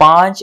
5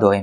2۔